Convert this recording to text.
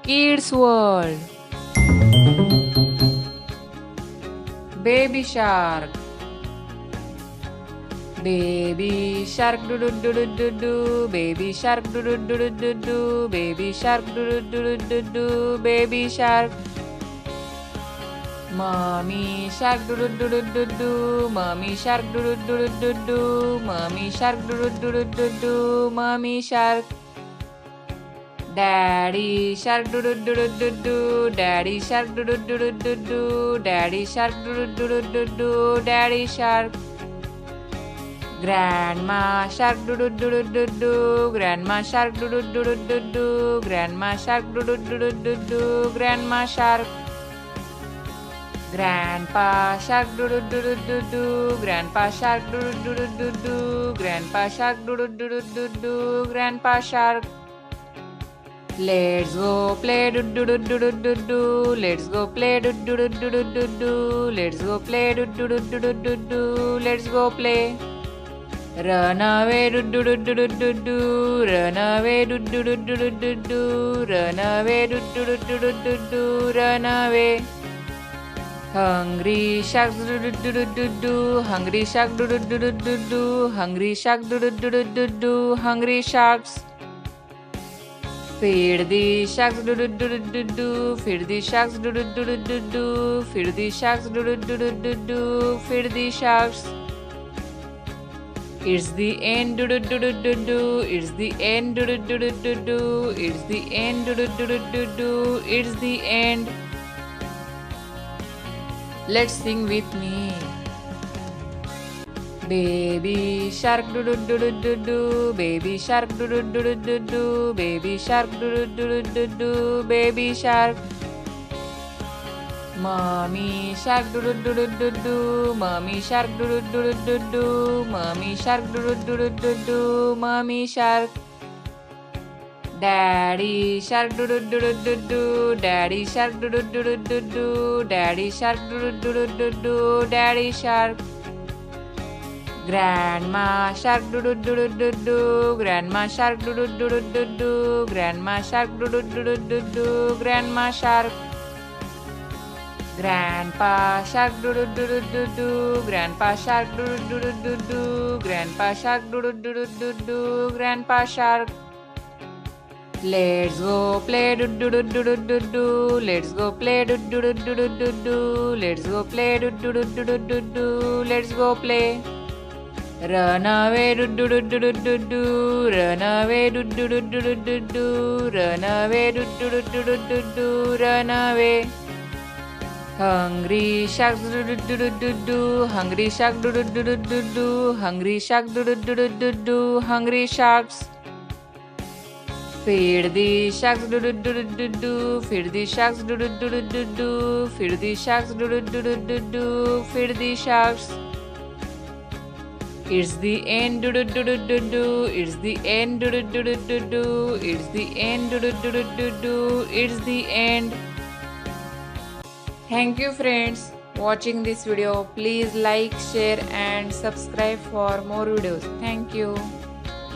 Kids World. Baby Shark. Baby Shark do do do do do do. Baby Shark do do do do do do. Baby Shark do do do do do do. Baby Shark. Mommy Shark do do do do do do. Mommy Shark do do do do do do. Mommy Shark do do do do do do. Mommy Shark. Daddy Shark do do do do do do. Daddy Shark do do do do do do. Daddy Shark do do do do do do. Daddy Shark. Grandma Shark do do do do do do. Grandma Shark do do do do do do. Grandma Shark do do do do do do. Grandma Shark. Grandpa Shark do do do do do do. Grandpa Shark do do do do do do. Grandpa Shark do do do do do do. Grandpa Shark. Let's go play do do do do do do do. Let's go play do do do do do do do. Let's go play do do do do do do do. Let's go play. Run away do do do do do do do. Run away do do do do do do do. Run away do do do do do do do. Run away. Hungry sharks do do do do do do. Hungry shark do do do do do do. Hungry shark do do do do do do. Hungry sharks. Feed the sharks do do do do do do. Feed the sharks do do do do do do. Feed the sharks do do do do do do. Feed the sharks. It's the end do do do do do do. It's the end do do do do do do. It's the end do do do do do do. It's the end. Let's sing with me. Baby shark do do do do do do. Baby shark do do do do do do. Baby shark do do do do do do. Baby shark. Mommy shark do do do do do do. Mommy shark do do do do do do. Mommy shark do do do do do do. Mommy shark. Daddy shark do do do do do do. Daddy shark do do do do do do. Daddy shark do do do do do do. Daddy shark. Grandma shark do do do do do do. Grandma shark do do do do do do. Grandma shark do do do do do do. Grandma shark. Grandpa shark do do do do do do. Grandpa shark do do do do do do. Grandpa shark do do do do do do. Grandpa shark. Let's go play do do do do do do do. Let's go play do do do do do do do. Let's go play do do do do do do do. Let's go play. Run away do do do do do do do. Run away do do do do do do do. Run away do do do do do do do. Run away. Hungry sharks do do do do do do. Hungry shark do do do do do do. Hungry shark do do do do do do. Hungry sharks. Feed the sharks do do do do do do. Feed the sharks do do do do do do. Feed the sharks do do do do do do. Feed the sharks. It's the end do do do do do do. It's the end do do do do do do. It's the end do do do do do do. It's the end. Thank you friends watching this video. Please like, share and subscribe for more videos. Thank you.